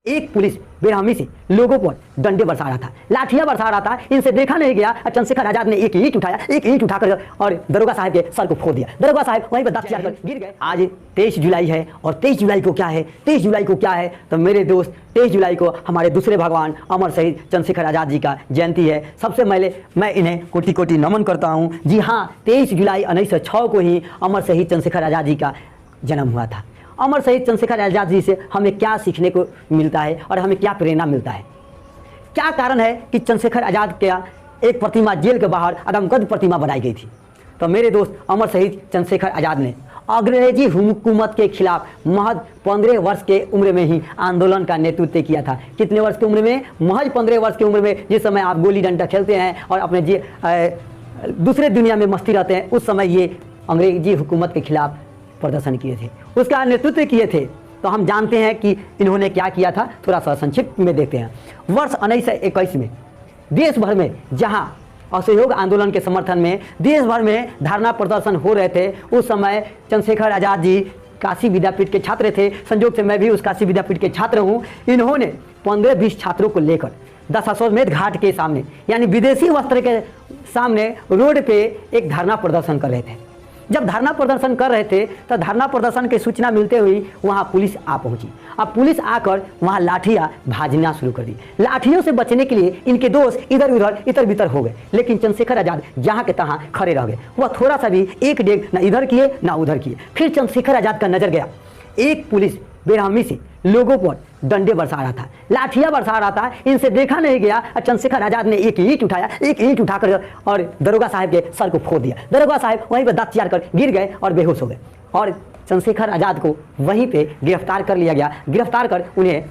एक पुलिस बेरहमी से लोगों पर डंडे बरसा रहा था, लाठियां बरसा रहा था। इनसे देखा नहीं गया। चंद्रशेखर आजाद ने एक ईंट उठाया, एक ईंट उठाकर और दरोगा साहब के सर को फोड़ दिया। दरोगा साहब वहीं पर दस चार कर गिर गए। आज 23 जुलाई है और 23 जुलाई को क्या है, 23 जुलाई को क्या है तो मेरे दोस्त 23 जुलाई को हमारे दूसरे भगवान अमर शहीद चंद्रशेखर आजाद जी का जयंती है। सबसे पहले मैं इन्हें कोटि कोटि नमन करता हूँ। जी हाँ, 23 जुलाई 1906 को ही अमर शहीद चंद्रशेखर आजाद जी का जन्म हुआ था। अमर शहीद चंद्रशेखर आजाद जी से हमें क्या सीखने को मिलता है और हमें क्या प्रेरणा मिलता है? क्या कारण है कि चंद्रशेखर आजाद का एक प्रतिमा जेल के बाहर अदमकद प्रतिमा बनाई गई थी? तो मेरे दोस्त अमर शहीद चंद्रशेखर आजाद ने अंग्रेजी हुकूमत के खिलाफ महज 15 वर्ष के उम्र में ही आंदोलन का नेतृत्व किया था। कितने वर्ष की उम्र में? महज 15 वर्ष की उम्र में। जिस समय आप गोली डंडा खेलते हैं और अपने दूसरे दुनिया में मस्ती रहते हैं, उस समय ये अंग्रेजी हुकूमत के खिलाफ प्रदर्शन किए थे, उसका नेतृत्व किए थे। तो हम जानते हैं कि इन्होंने क्या किया था, थोड़ा सा संक्षिप्त में देखते हैं। वर्ष 1921 में देश भर में जहां असहयोग आंदोलन के समर्थन में देश भर में धरना प्रदर्शन हो रहे थे, उस समय चंद्रशेखर आजाद जी काशी विद्यापीठ के छात्र थे। संयोग से मैं भी उस काशी विद्यापीठ के छात्र हूँ। इन्होंने 15-20 छात्रों को लेकर दशाश्वमेध घाट के सामने यानी विदेशी वस्त्र के सामने रोड पे एक धरना प्रदर्शन कर रहे थे। जब धरना प्रदर्शन कर रहे थे तो धरना प्रदर्शन की सूचना मिलते हुई वहां पुलिस आ पहुंची। अब पुलिस आकर वहां लाठियां भाजना शुरू कर दी। लाठियों से बचने के लिए इनके दोस्त इधर उधर इधर भीतर हो गए, लेकिन चंद्रशेखर आजाद जहां के तहां खड़े रह गए। वह थोड़ा सा भी एक डेग ना इधर किए ना उधर किए। फिर चंद्रशेखर आजाद का नजर गया, एक पुलिस बेरहमी से लोगों पर डंडे बरसा रहा था, लाठियां बरसा रहा था। इनसे देखा नहीं गया। चंद्रशेखर आजाद ने एक ईंट उठाया, एक ईंट उठाकर और दरोगा साहब के सर को फोड़ दिया। दरोगा साहब वहीं पर दांत चियार कर गिर गए और बेहोश हो गए और चंद्रशेखर आजाद को वहीं पे गिरफ्तार कर लिया गया। गिरफ्तार कर उन्हें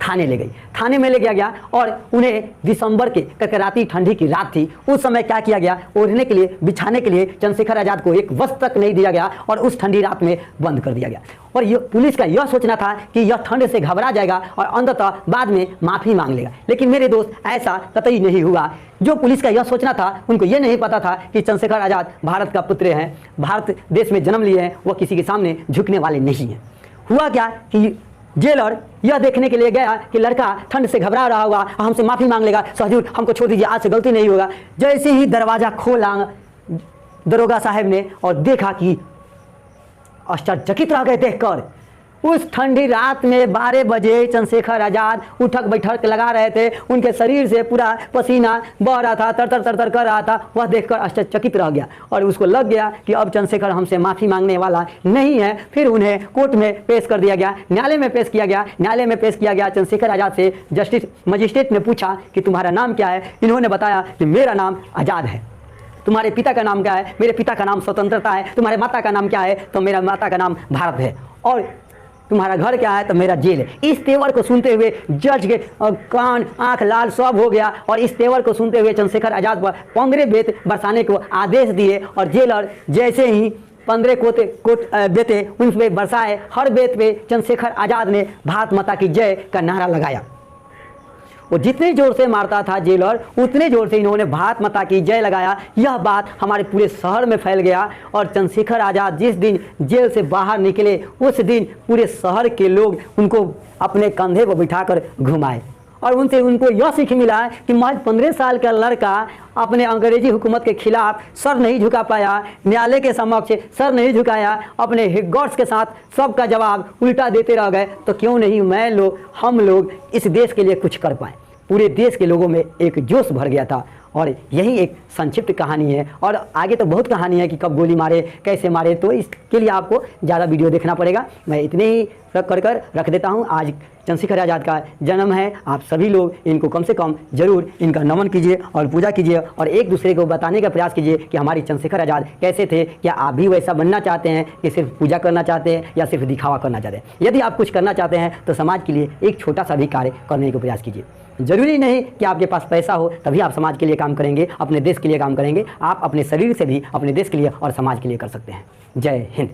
थाने ले गई। थाने में ले गया गया और उन्हें दिसंबर के ककराती ठंडी की रात थी। उस समय क्या किया गया, ओढ़ने के लिए बिछाने के लिए चंद्रशेखर आजाद को एक वस्त्र तक नहीं दिया गया और उस ठंडी रात में बंद कर दिया गया। और पुलिस का यह सोचना था कि यह ठंड से घबरा जाएगा और अंततः बाद में माफ़ी मांग लेगा, लेकिन मेरे दोस्त ऐसा कतई नहीं हुआ। जो पुलिस का यह सोचना था, उनको यह नहीं पता था कि चंद्रशेखर आजाद भारत का पुत्र हैं, भारत देश में जन्म लिए हैं, वह किसी के सामने झुकने वाले नहीं हैं। हुआ क्या कि जेलर यह देखने के लिए गया कि लड़का ठंड से घबरा रहा होगा, हमसे माफ़ी मांग लेगा, सर हुजूर हमको छोड़ दीजिए, आज से गलती नहीं होगा। जैसे ही दरवाज़ा खोला दरोगा साहब ने और देखा कि आश्चर्यचकित रह गए देखकर। उस ठंडी रात में 12 बजे चंद्रशेखर आजाद उठक बैठक लगा रहे थे, उनके शरीर से पूरा पसीना बह रहा था, तर तर तर तर कर रहा था। वह देखकर आश्चर्यचकित रह गया और उसको लग गया कि अब चंद्रशेखर हमसे माफ़ी मांगने वाला नहीं है। फिर उन्हें कोर्ट में पेश कर दिया गया, न्यायालय में पेश किया गया। न्यायालय में पेश किया गया। चंद्रशेखर आजाद से मजिस्ट्रेट ने पूछा कि तुम्हारा नाम क्या है? इन्होंने बताया कि मेरा नाम आज़ाद है। तुम्हारे पिता का नाम क्या है? मेरे पिता का नाम स्वतंत्रता है। तुम्हारे माता का नाम क्या है? तो मेरा माता का नाम भारत है। और तुम्हारा घर क्या है? तो मेरा जेल है। इस तेवर को सुनते हुए जज के कान आंख लाल सब हो गया और इस तेवर को सुनते हुए चंद्रशेखर आजाद पर 15 बेत बरसाने को आदेश दिए और जेलर जैसे ही 15 बेते उन पे बरसाए, हर बेत पे चंद्रशेखर आजाद ने भारत माता की जय का नारा लगाया। वो जितने जोर से मारता था जेलर, उतने जोर से इन्होंने भारत माता की जय लगाया। यह बात हमारे पूरे शहर में फैल गया और चंद्रशेखर आजाद जिस दिन जेल से बाहर निकले, उस दिन पूरे शहर के लोग उनको अपने कंधे पर बिठाकर घुमाए और उनसे उनको यह सीख मिला कि महज 15 साल का लड़का अपने अंग्रेजी हुकूमत के खिलाफ सर नहीं झुका पाया, न्यायालय के समक्ष सर नहीं झुकाया, अपने गॉड्स के साथ सबका जवाब उल्टा देते रह गए। तो क्यों नहीं हम लोग इस देश के लिए कुछ कर पाए? पूरे देश के लोगों में एक जोश भर गया था और यही एक संक्षिप्त कहानी है। और आगे तो बहुत कहानी है कि कब गोली मारे, कैसे मारे, तो इसके लिए आपको ज़्यादा वीडियो देखना पड़ेगा। मैं इतने ही कर रख देता हूँ। आज चंद्रशेखर आजाद का जन्म है। आप सभी लोग इनको कम से कम ज़रूर इनका नमन कीजिए और पूजा कीजिए और एक दूसरे को बताने का प्रयास कीजिए कि हमारी चंद्रशेखर आजाद कैसे थे। क्या आप भी वैसा बनना चाहते हैं कि सिर्फ पूजा करना चाहते हैं या सिर्फ दिखावा करना चाहते हैं? यदि आप कुछ करना चाहते हैं तो समाज के लिए एक छोटा सा भी कार्य करने का प्रयास कीजिए। जरूरी नहीं कि आपके पास पैसा हो तभी आप समाज के लिए काम करेंगे, अपने देश के लिए काम करेंगे। आप अपने शरीर से भी अपने देश के लिए और समाज के लिए कर सकते हैं। जय हिंद।